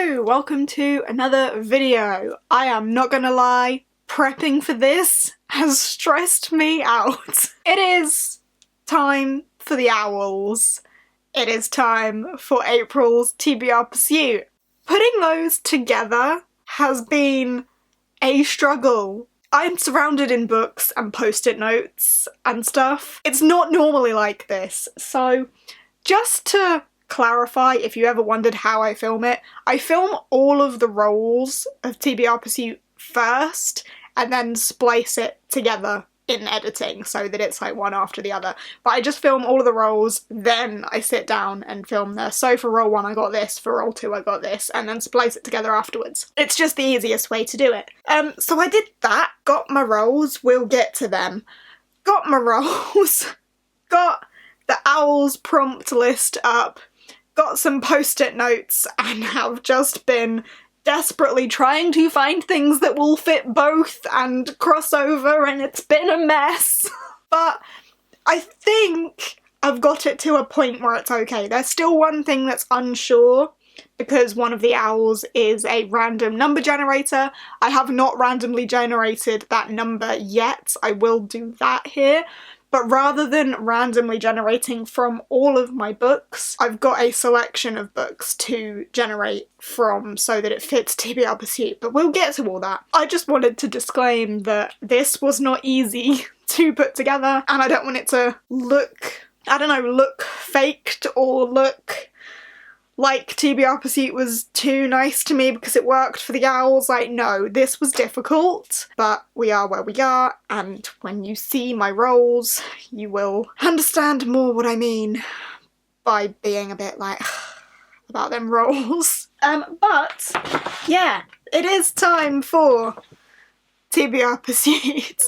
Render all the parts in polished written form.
Hello, welcome to another video. I am not gonna lie, prepping for this has stressed me out. It is time for the OWLS. It is time for April's TBR pursuit. Putting those together has been a struggle. I'm surrounded in books and post-it notes and stuff. It's not normally like this, so just to clarify, if you ever wondered how I film it, I film all of the roles of TBR Pursuit first and then splice it together in editing so that it's like one after the other. But I just film all of the roles, then I sit down and film this. So for role 1 I got this, for role 2 I got this, and then splice it together afterwards. It's just the easiest way to do it. So I did that, got my roles, we'll get to them. Got my roles, got the OWLS prompt list up, got some post-it notes, and have just been desperately trying to find things that will fit both and cross over, and it's been a mess. But I think I've got it to a point where it's okay. There's still one thing that's unsure, because one of the OWLS is a random number generator. I have not randomly generated that number yet. I will do that here. But rather than randomly generating from all of my books, I've got a selection of books to generate from so that it fits TBR Pursuit, but we'll get to all that. I just wanted to disclaim that this was not easy to put together, and I don't want it to look, I don't know, look faked or look like TBR Pursuit was too nice to me because it worked for the OWLS. Like, no, this was difficult, but we are where we are, and when you see my roles, you will understand more what I mean by being a bit like, about them roles. But, yeah, it is time for TBR Pursuit.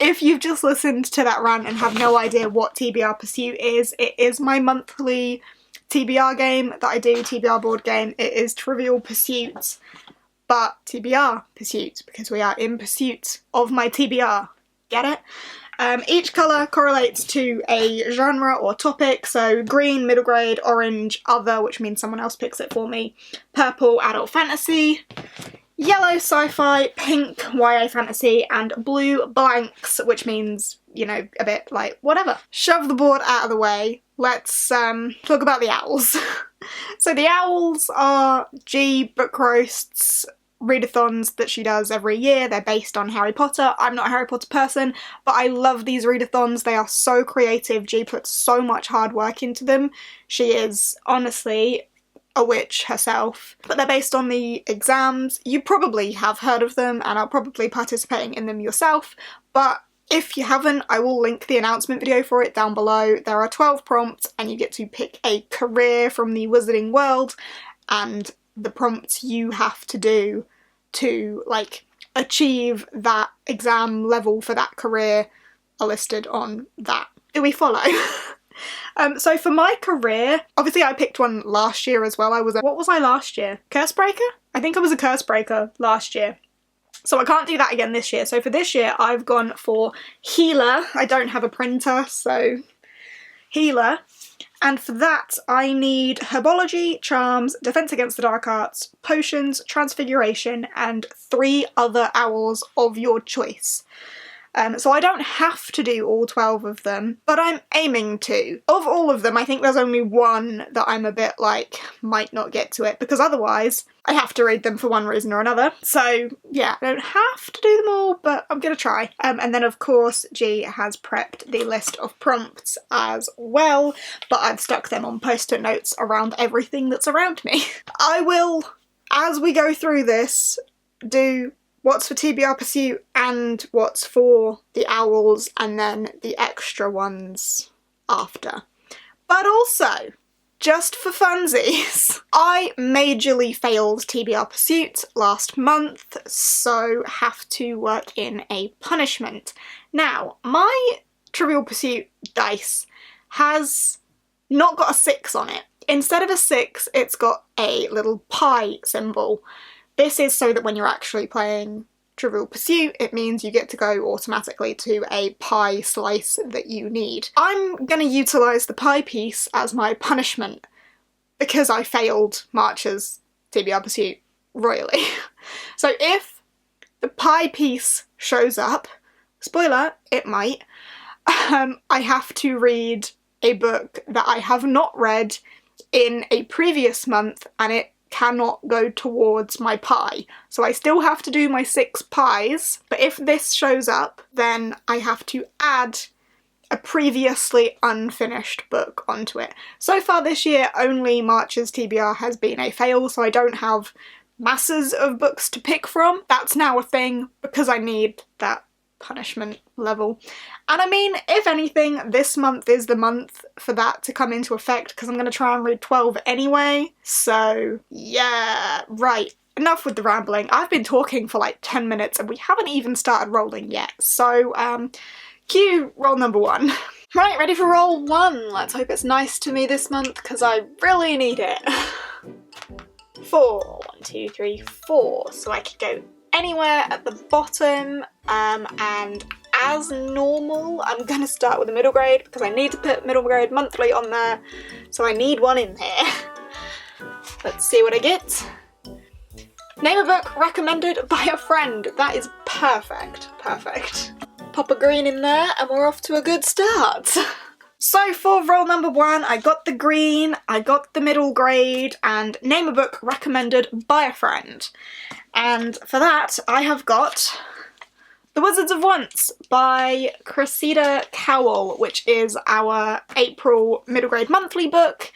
If you've just listened to that rant and have no idea what TBR Pursuit is, it is my monthly TBR game that I do, TBR board game. It is Trivial Pursuit, but TBR Pursuit, because we are in pursuit of my TBR. Get it? Each colour correlates to a genre or topic, so green, middle grade, orange, other, which means someone else picks it for me, purple, adult fantasy, yellow, sci-fi, pink, YA fantasy, and blue, blanks, which means, you know, a bit like whatever. Shove the board out of the way. Let's talk about the OWLS. So the OWLS are G book roasts, readathons that she does every year. They're based on Harry Potter. I'm not a Harry Potter person, but I love these readathons. They are so creative. G puts so much hard work into them. She is honestly a witch herself. But they're based on the exams. You probably have heard of them and are probably participating in them yourself, but if you haven't, I will link the announcement video for it down below. There are 12 prompts and you get to pick a career from the wizarding world, and the prompts you have to do to, like, achieve that exam level for that career are listed on that. Do we follow? So for my career, obviously I picked one last year as well. What was I last year? Cursebreaker? I think I was a Cursebreaker last year. So I can't do that again this year. So for this year, I've gone for healer. I don't have a printer, so healer. And for that, I need herbology, charms, defense against the dark arts, potions, transfiguration, and 3 other OWLS of your choice. So I don't have to do all 12 of them, but I'm aiming to. Of all of them, I think there's only one that I'm a bit like, might not get to it, because otherwise I have to read them for one reason or another. So yeah, I don't have to do them all, but I'm gonna try. And then of course G has prepped the list of prompts as well, but I've stuck them on post-it notes around everything that's around me. I will, as we go through this, do what's for TBR Pursuit and what's for the OWLS, and then the extra ones after. But also, just for funsies, I majorly failed TBR Pursuit last month, so have to work in a punishment. Now, my Trivial Pursuit dice has not got a 6 on it. Instead of a 6, it's got a little pie symbol. This is so that when you're actually playing Trivial Pursuit, it means you get to go automatically to a pie slice that you need. I'm going to utilise the pie piece as my punishment because I failed March's TBR Pursuit royally. So if the pie piece shows up, spoiler, it might, I have to read a book that I have not read in a previous month, and it cannot go towards my pie. So I still have to do my 6 pies, but if this shows up, then I have to add a previously unfinished book onto it. So far this year, only March's TBR has been a fail, so I don't have masses of books to pick from. That's now a thing because I need that punishment level. And I mean, if anything, this month is the month for that to come into effect because I'm going to try and read 12 anyway. So yeah, right. Enough with the rambling. I've been talking for like 10 minutes and we haven't even started rolling yet. So cue roll number 1. Right, ready for roll 1. Let's hope it's nice to me this month because I really need it. 4. 1, 2, 3, 4. So I could go anywhere at the bottom, and as normal I'm gonna start with the middle grade because I need to put middle grade monthly on there, so I need one in there. Let's see what I get. Name a book recommended by a friend. That is perfect. Perfect. Pop a green in there and we're off to a good start. So for roll number 1, I got the green, I got the middle grade, and name a book recommended by a friend. And for that, I have got The Wizards of Once by Cressida Cowell, which is our April middle grade monthly book.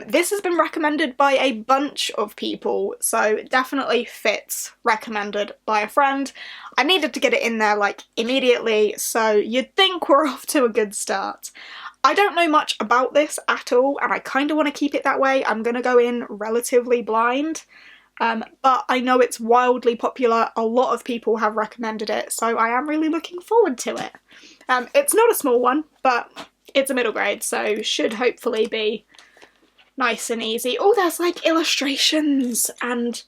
This has been recommended by a bunch of people, so it definitely fits recommended by a friend. I needed to get it in there like immediately, so you'd think we're off to a good start. I don't know much about this at all, and I kind of want to keep it that way. I'm going to go in relatively blind, but I know it's wildly popular. A lot of people have recommended it, so I am really looking forward to it. It's not a small one, but it's a middle grade, so should hopefully be nice and easy. Oh, there's like illustrations and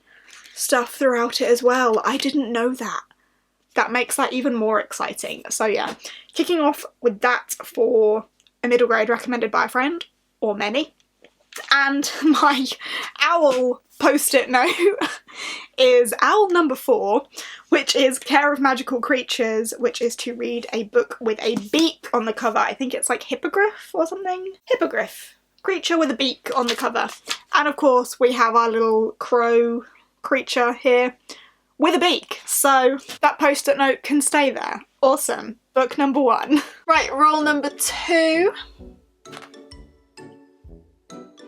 stuff throughout it as well. I didn't know that. That makes that even more exciting. So yeah, kicking off with that for a middle grade recommended by a friend, or many. And my OWL post-it note is OWL number 4, which is Care of Magical Creatures, which is to read a book with a beak on the cover. I think it's like hippogriff or something? Hippogriff. Creature with a beak on the cover. And of course we have our little crow creature here with a beak. So that post-it note can stay there. Awesome. Book number 1. Right, roll number 2.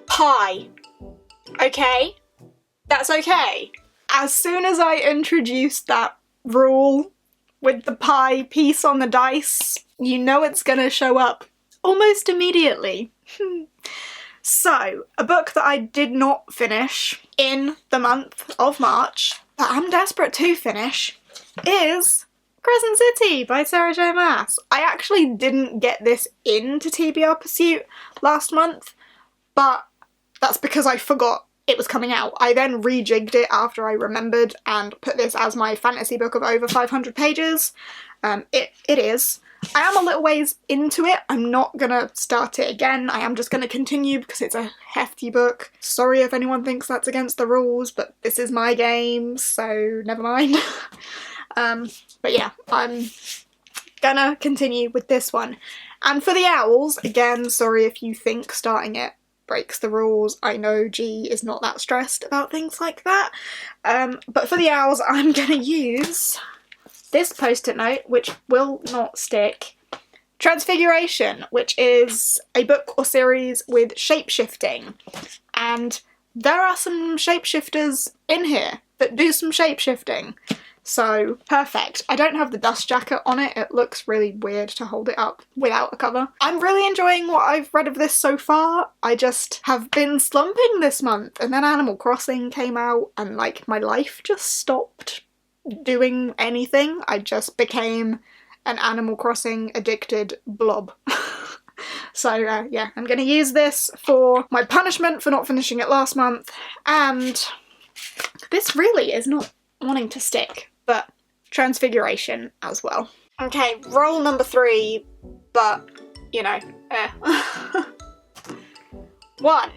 Pie. Okay? That's okay. As soon as I introduced that rule with the pie piece on the dice, you know it's gonna show up almost immediately. So, a book that I did not finish in the month of March, that I'm desperate to finish, is Crescent City by Sarah J Maas. I actually didn't get this into TBR Pursuit last month, but that's because I forgot it was coming out. I then rejigged it after I remembered and put this as my fantasy book of over 500 pages. It is. I am a little ways into it. I'm not gonna start it again. I am just gonna continue because it's a hefty book. Sorry if anyone thinks that's against the rules, but this is my game, so never mind. But yeah, I'm gonna continue with this one. And for the OWLS, again, sorry if you think starting it breaks the rules. I know G is not that stressed about things like that. But for the OWLS, I'm gonna use this post-it note, which will not stick. Transfiguration, which is a book or series with shape-shifting. And there are some shapeshifters in here that do some shape-shifting. So, perfect. I don't have the dust jacket on it. It looks really weird to hold it up without a cover. I'm really enjoying what I've read of this so far. I just have been slumping this month, and then Animal Crossing came out and like my life just stopped doing anything. I just became an Animal Crossing addicted blob. So yeah, I'm gonna use this for my punishment for not finishing it last month, and this really is not wanting to stick, but Transfiguration as well. Okay, roll number 3, but you know, 1.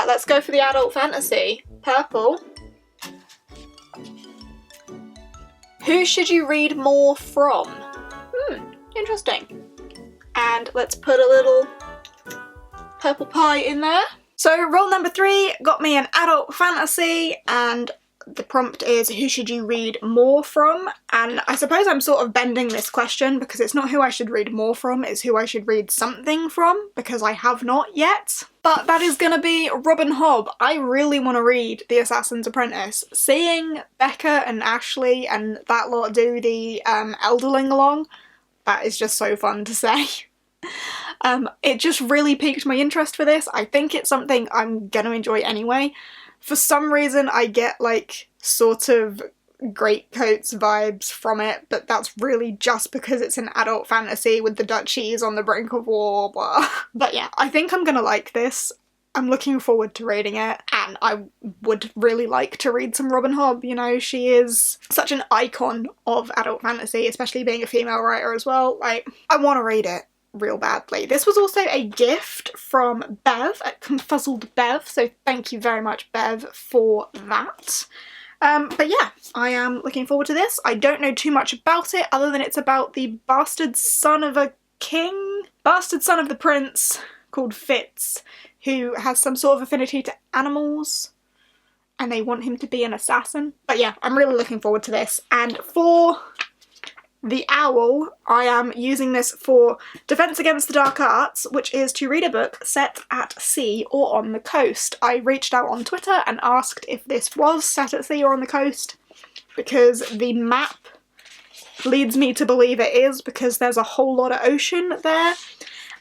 Let's go for the adult fantasy. purple. Who should you read more from? Interesting. And let's put a little purple pie in there. So role number 3 got me an adult fantasy, and the prompt is who should you read more from? And I suppose I'm sort of bending this question because it's not who I should read more from, it's who I should read something from, because I have not yet. But that is gonna be Robin Hobb. I really want to read The Assassin's Apprentice. Seeing Becca and Ashley and that lot do the Elderling along, that is just so fun to say. It just really piqued my interest for this. I think it's something I'm gonna enjoy anyway. For some reason I get like sort of Greatcoats vibes from it, but that's really just because it's an adult fantasy with the duchies on the brink of war, blah. But yeah, I think I'm gonna like this. I'm looking forward to reading it, and I would really like to read some Robin Hobb. You know, she is such an icon of adult fantasy, especially being a female writer as well. Like, I want to read it real badly. This was also a gift from Bev at Confuzzled Bev, so thank you very much, Bev, for that. But yeah, I am looking forward to this. I don't know too much about it other than it's about the bastard son of a king? Bastard son of the prince called Fitz, who has some sort of affinity to animals, and they want him to be an assassin. But yeah, I'm really looking forward to this. And for the owl, I am using this for Defense Against the Dark Arts, which is to read a book set at sea or on the coast. I reached out on Twitter and asked if this was set at sea or on the coast, because the map leads me to believe it is, because there's a whole lot of ocean there,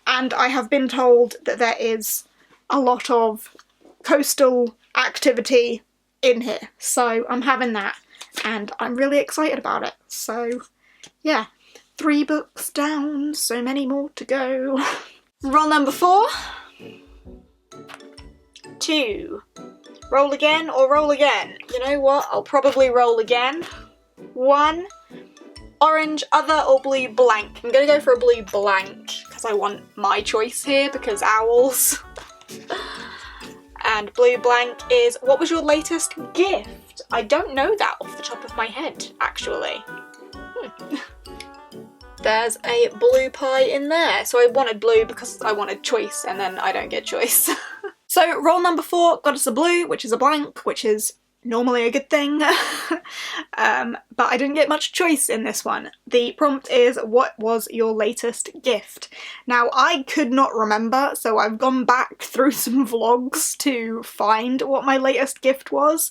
and I have been told that there is a lot of coastal activity in here, so I'm having that, and I'm really excited about it. So yeah, 3 books down, so many more to go. Roll number 4. 2. Roll again or roll again? You know what, I'll probably roll again. 1. Orange, other, or blue blank? I'm gonna go for a blue blank, because I want my choice here, because owls. And blue blank is, what was your latest gift? I don't know that off the top of my head, actually. There's a blue pie in there. So I wanted blue because I wanted choice, and then I don't get choice. So roll number 4 got us a blue, which is a blank, which is normally a good thing. But I didn't get much choice in this one. The prompt is, what was your latest gift? Now, I could not remember, so I've gone back through some vlogs to find what my latest gift was.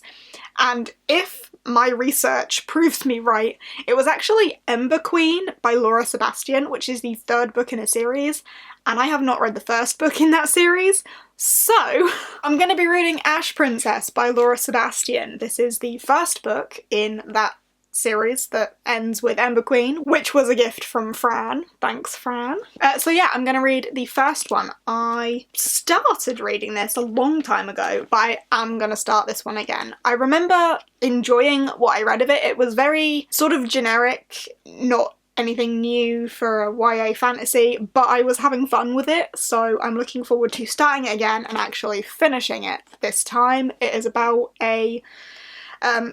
And if my research proves me right, it was actually Ember Queen by Laura Sebastian, which is the 3rd book in a series, and I have not read the 1st book in that series, so I'm going to be reading Ash Princess by Laura Sebastian. This is the 1st book in that series that ends with Ember Queen, which was a gift from Fran. Thanks, Fran. So yeah, I'm going to read the 1st one. I started reading this a long time ago, but I am going to start this one again. I remember enjoying what I read of it. It was very sort of generic, not anything new for a YA fantasy, but I was having fun with it, so I'm looking forward to starting it again and actually finishing it this time. It is about a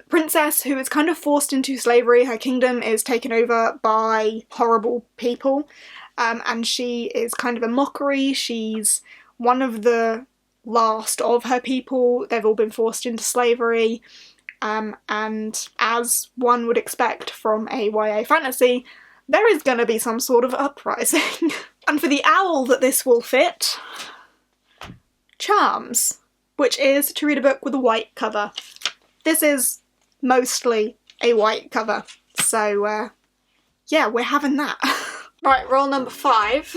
princess who is kind of forced into slavery. Her kingdom is taken over by horrible people, and she is kind of a mockery. She's one of the last of her people. They've all been forced into slavery, and as one would expect from a YA fantasy, there is going to be some sort of uprising. And for the owl that this will fit, Charms, which is to read a book with a white cover. This is mostly a white cover, so yeah, we're having that. Right, roll number 5.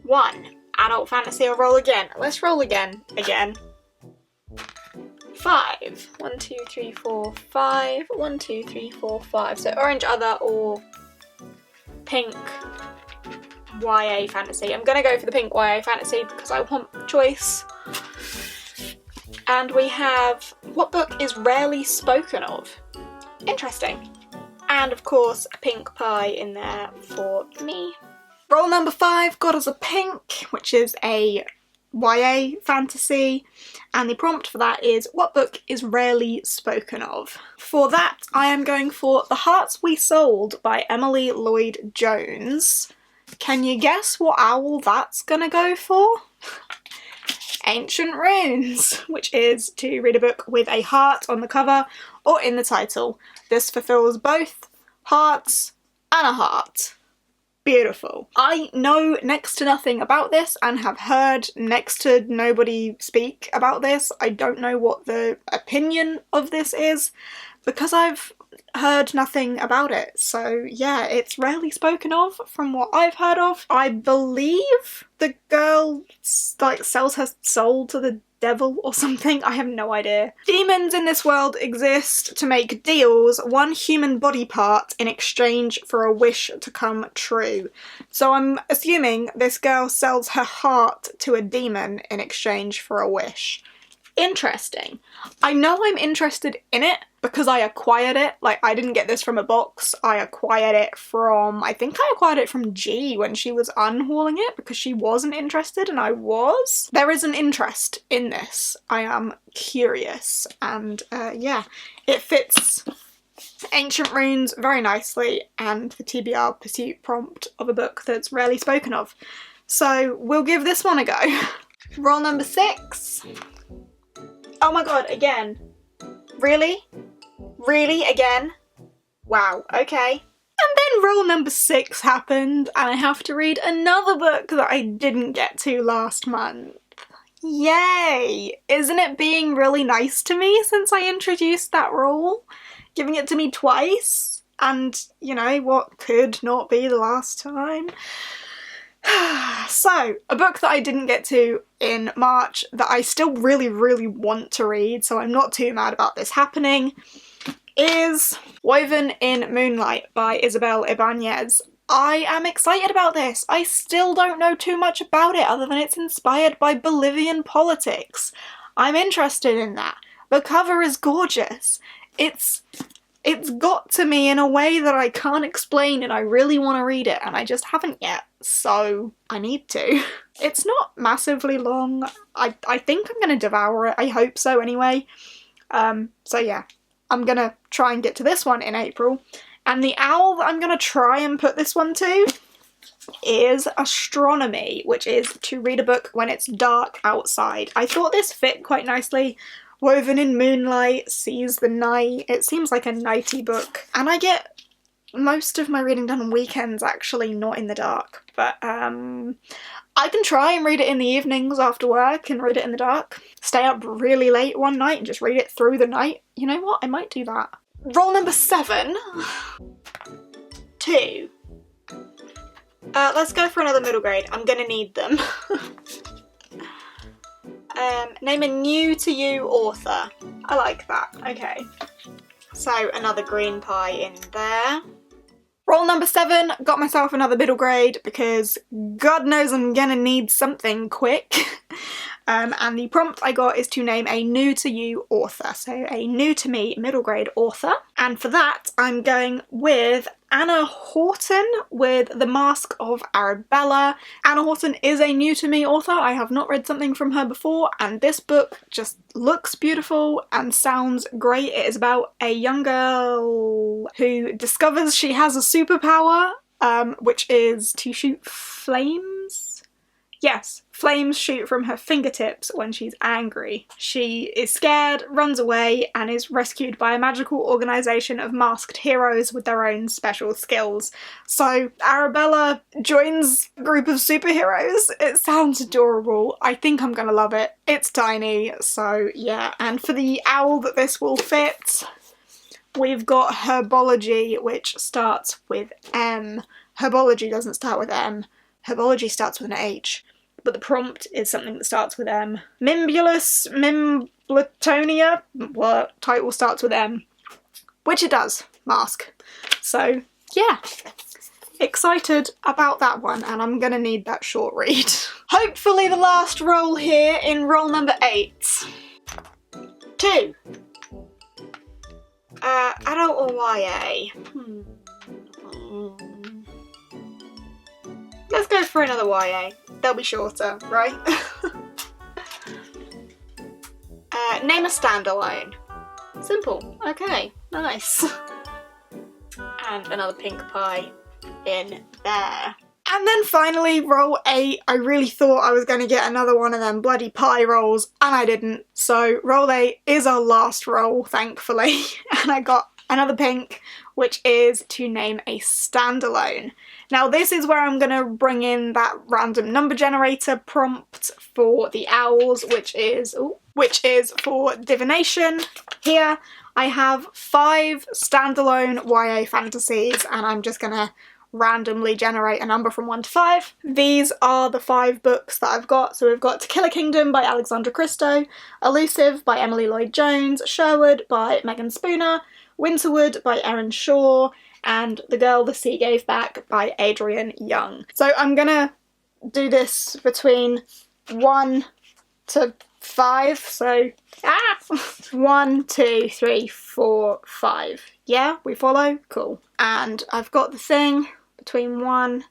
1. Adult fantasy or roll again? Let's roll again. 5. 1, 2, 3, 4, 5. 1, 2, 3, 4, 5. So orange, other, or pink YA fantasy. I'm gonna go for the pink YA fantasy because I want choice. And we have, what book is rarely spoken of? Interesting. And of course, a pink pie in there for me. Roll number 5 got us a pink, which is a YA fantasy, and the prompt for that is, what book is rarely spoken of? For that, I am going for The Hearts We Sold by Emily Lloyd-Jones. Can you guess what owl that's gonna go for? Ancient Runes, which is to read a book with a heart on the cover or in the title. This fulfills both hearts and a heart. Beautiful. I know next to nothing about this and have heard next to nobody speak about this. I don't know what the opinion of this is because I've heard nothing about it. So yeah, it's rarely spoken of from what I've heard of. I believe the girl like sells her soul to the devil or something. I have no idea. Demons in this world exist to make deals, one human body part in exchange for a wish to come true. So I'm assuming this girl sells her heart to a demon in exchange for a wish. Interesting. I know I'm interested in it because I acquired it. Like, I didn't get this from a box. I acquired it from, I think I acquired it from G when she was unhauling it because she wasn't interested and I was. There is an interest in this. I am curious and yeah, it fits Ancient Runes very nicely and the TBR pursuit prompt of a book that's rarely spoken of. So we'll give this one a go. Roll number 6. Oh my god, again. Really? Really? Again? Wow, okay. And then roll number 6 happened and I have to read another book that I didn't get to last month. Yay! Isn't it being really nice to me since I introduced that rule? Giving it to me twice? And, you know, what could not be the last time? So, a book that I didn't get to in March that I still really, really want to read, so I'm not too mad about this happening, is Woven in Moonlight by Isabel Ibanez. I am excited about this. I still don't know too much about it other than it's inspired by Bolivian politics. I'm interested in that. The cover is gorgeous. It's got to me in a way that I can't explain and I really want to read it and I just haven't yet, so I need to. It's not massively long. I think I'm going to devour it. I hope so anyway. So yeah, I'm going to try and get to this one in April. And the owl that I'm going to try and put this one to is Astronomy, which is to read a book when it's dark outside. I thought this fit quite nicely. Woven in Moonlight, sees the night. It seems like a nighty book. And I get most of my reading done on weekends, actually, not in the dark. But I can try and read it in the evenings after work and read it in the dark. Stay up really late one night and just read it through the night. You know what? I might do that. Roll number 7. 2. Let's go for another middle grade. I'm gonna need them. Name a new to you author. I like that. Okay. So another green pie in there. Roll number 7. Got myself another middle grade because God knows I'm gonna need something quick. And the prompt I got is to name a new to you author. So a new to me middle grade author. And for that, I'm going with Anna Horton with The Mask of Arabella. Anna Horton is a new to me author. I have not read something from her before, and this book just looks beautiful and sounds great. It is about a young girl who discovers she has a superpower, which is to shoot flames. Yes, flames shoot from her fingertips when she's angry. She is scared, runs away, and is rescued by a magical organisation of masked heroes with their own special skills. So Arabella joins a group of superheroes. It sounds adorable. I think I'm gonna love it. It's tiny, so yeah. And for the owl that this will fit, we've got Herbology, which starts with M. Herbology doesn't start with M. Herbology starts with an H, but the prompt is something that starts with M. Mimbulus Mimbletonia, well, title starts with M, which it does, mask. So yeah, excited about that one, and I'm gonna need that short read. Hopefully the last roll here in roll number 8. 2. Adult or YA? Let's go for another YA. They'll be shorter, right? Name a standalone. Simple. Okay, nice. And another pink pie in there. And then finally, roll 8. I really thought I was going to get another one of them bloody pie rolls, and I didn't. So roll 8 is our last roll, thankfully. And I got another pink, which is to name a standalone. Now this is where I'm going to bring in that random number generator prompt for the owls, which is for divination. Here I have 5 standalone YA fantasies, and I'm just going to randomly generate a number from 1 to 5. These are the 5 books that I've got. So we've got To Kill a Kingdom by Alexandra Christo, Elusive by Emily Lloyd-Jones, Sherwood by Megan Spooner, Winterwood by Erin Shaw, and The Girl the Sea Gave Back by Adrienne Young. So I'm gonna do this between 1 to 5, so 1, 2, 3, 4, 5. Yeah, we follow? Cool. And I've got the thing between 1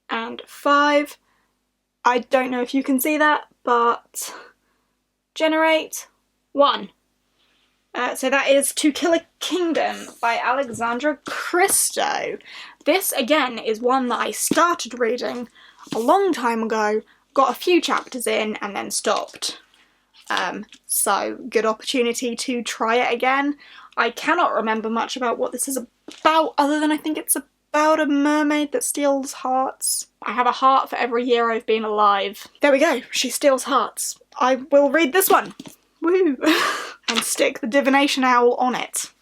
and 5. I don't know if you can see that, but generate 1. So that is To Kill a Kingdom by Alexandra Christo. This, again, is one that I started reading a long time ago, got a few chapters in, and then stopped. So good opportunity to try it again. I cannot remember much about what this is about, other than I think it's about a mermaid that steals hearts. I have a heart for every year I've been alive. There we go, she steals hearts. I will read this one. Woo! And stick the divination owl on it.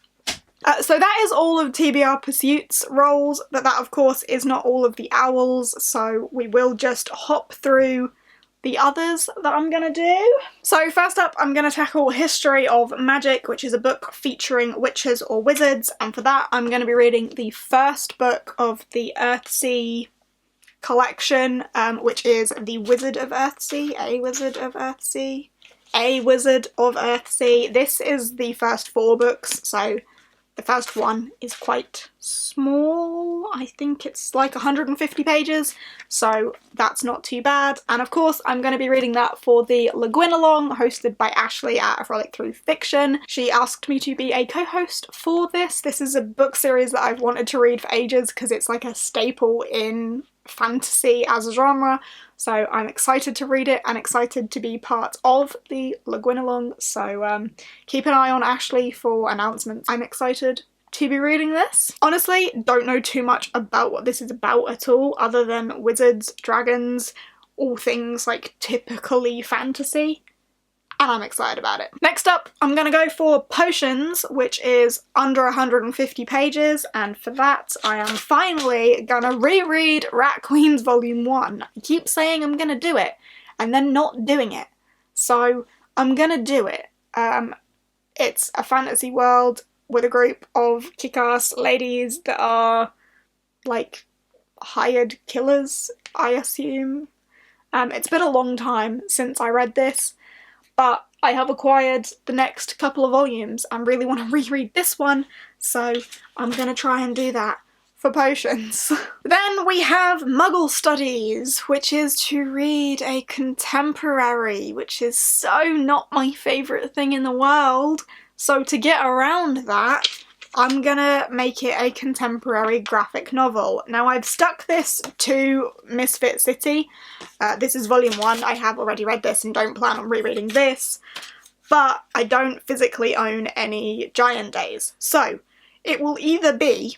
So that is all of TBR Pursuit's rolls, but that of course is not all of the owls, so we will just hop through the others that I'm gonna do. So first up, I'm gonna tackle History of Magic, which is a book featuring witches or wizards, and for that I'm gonna be reading the first book of the Earthsea collection, which is The Wizard of Earthsea, A Wizard of Earthsea. A Wizard of Earthsea. This is the first 4 books, so the first one is quite small. I think it's like 150 pages, so that's not too bad. And of course, I'm going to be reading that for the Le Guin Along, hosted by Ashley at A Frolic Through Fiction. She asked me to be a co-host for this. This is a book series that I've wanted to read for ages because it's like a staple in fantasy as a genre. So I'm excited to read it and excited to be part of the Le Guin Along, so keep an eye on Ashley for announcements. I'm excited to be reading this. Honestly, don't know too much about what this is about at all, other than wizards, dragons, all things like typically fantasy, and I'm excited about it. Next up, I'm gonna go for Potions, which is under 150 pages, and for that I am finally gonna reread Rat Queens Volume 1. I keep saying I'm gonna do it, and then not doing it. So I'm gonna do it. It's a fantasy world with a group of kick-ass ladies that are, like, hired killers, I assume. It's been a long time since I read this, but I have acquired the next couple of volumes and really want to reread this one, so I'm gonna try and do that for Potions. Then we have Muggle Studies, which is to read a contemporary, which is so not my favourite thing in the world. So to get around that, I'm gonna make it a contemporary graphic novel. Now I've stuck this to Misfit City. This is volume 1. I have already read this and don't plan on rereading this, but I don't physically own any Giant Days. So it will either be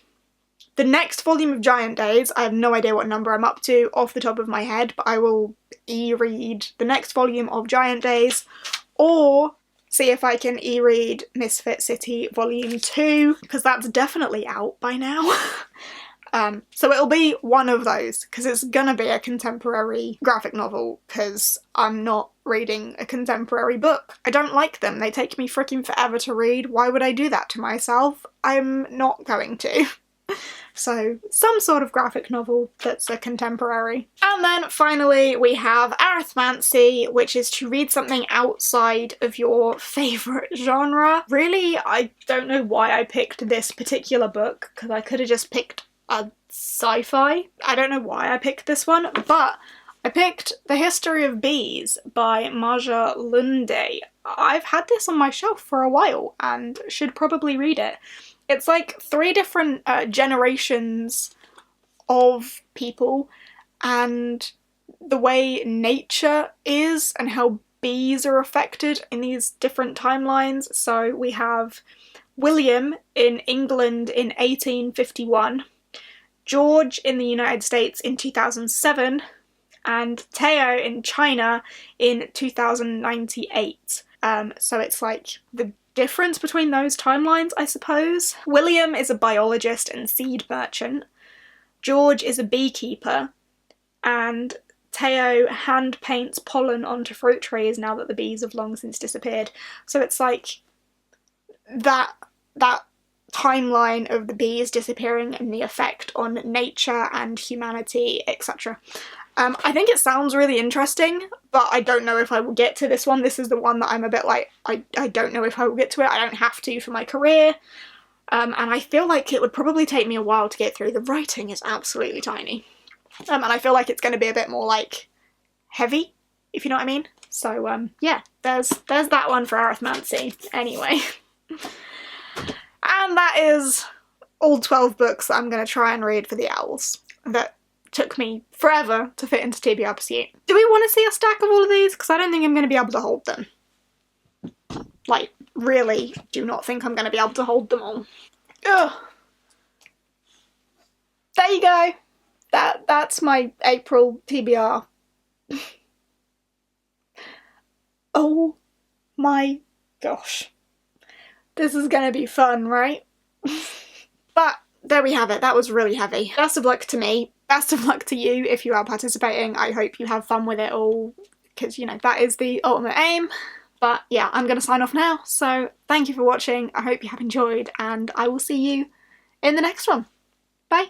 the next volume of Giant Days. I have no idea what number I'm up to off the top of my head, but I will e-read the next volume of Giant Days, or see if I can e-read Misfit City Volume 2, because that's definitely out by now. So it'll be one of those, because it's gonna be a contemporary graphic novel, because I'm not reading a contemporary book. I don't like them. They take me freaking forever to read. Why would I do that to myself? I'm not going to. So some sort of graphic novel that's a contemporary. And then finally we have Arithmancy, which is to read something outside of your favourite genre. Really, I don't know why I picked this particular book, because I could have just picked a sci-fi. I don't know why I picked this one, but I picked The History of Bees by Maja Lunde. I've had this on my shelf for a while and should probably read it. It's like 3 different generations of people and the way nature is and how bees are affected in these different timelines. So we have William in England in 1851, George in the United States in 2007, and Teo in China in 2098. So it's like the difference between those timelines, I suppose. William is a biologist and seed merchant, George is a beekeeper, and Teo hand paints pollen onto fruit trees now that the bees have long since disappeared. So it's like that timeline of the bees disappearing and the effect on nature and humanity, etc. I think it sounds really interesting, but I don't know if I will get to this one. This is the one that I'm a bit like, I don't know if I will get to it. I don't have to for my career. And I feel like it would probably take me a while to get through. The writing is absolutely tiny. And I feel like it's going to be a bit more, like, heavy, if you know what I mean. So, yeah, there's that one for arithmancy. Anyway. And that is all 12 books that I'm going to try and read for the Owls. That took me forever to fit into TBR Pursuit. Do we want to see a stack of all of these? Because I don't think I'm going to be able to hold them. Like, really do not think I'm going to be able to hold them all. Ugh. There you go. That's my April TBR. Oh my gosh. This is gonna be fun, right? But there we have it. That was really heavy. Best of luck to me. Best of luck to you if you are participating. I hope you have fun with it all, because, you know, that is the ultimate aim. But yeah, I'm gonna sign off now. So thank you for watching. I hope you have enjoyed, and I will see you in the next one. Bye.